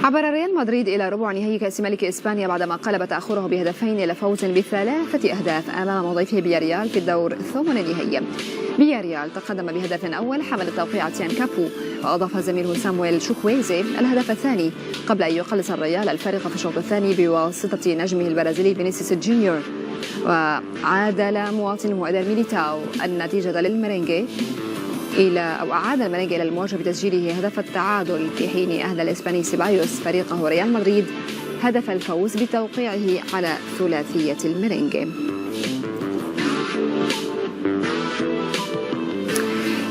عبر ريال مدريد إلى ربع نهائي كأس ملك إسبانيا بعدما قلب تأخره بهدفين إلى فوز ب3 أهداف أمام مضيفه بياريال في الدور الثمن النهائي. بياريال تقدم بهدف أول حمل توقيع تيان كابو، وأضاف زميله سامويل شوكويزي الهدف الثاني قبل أن يقلص الريال الفارق في الشوط الثاني بواسطة نجمه البرازيلي فينيسيوس جونيور. وعادل مواطنه إدار ميليتاو النتيجة للميرينجي أعاد الميرينجي إلى المواجهة بتسجيله هدف التعادل، في حين أهدى الإسباني سيبايوس فريقه ريال مدريد هدف الفوز بتوقيعه على ثلاثية الميرينجي.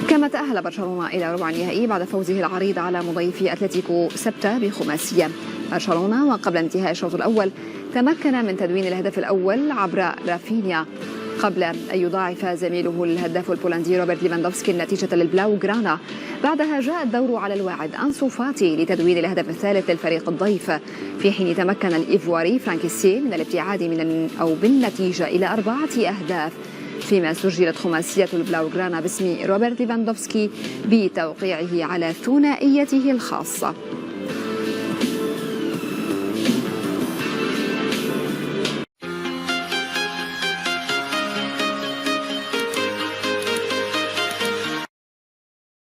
كما تأهل برشلونة إلى ربع النهائي بعد فوزه العريض على مضيفي أتلتيكو سبتة بخماسية. برشلونة وقبل انتهاء الشوط الأول تمكن من تدوين الهدف الأول عبر رافينيا قبل أن يضاعف زميله الهداف البولندي روبرت ليفاندوفسكي النتيجة للبلاو جرانا. بعدها جاء الدور على الواعد أنسو فاتي لتدوين الهدف الثالث للفريق الضيف، في حين تمكن الإيفواري فرانكيسي من الابتعاد بالنتيجة إلى 4 أهداف، فيما سجلت خماسية البلاو جرانا باسم روبرت ليفاندوفسكي بتوقيعه على ثنائيته الخاصة.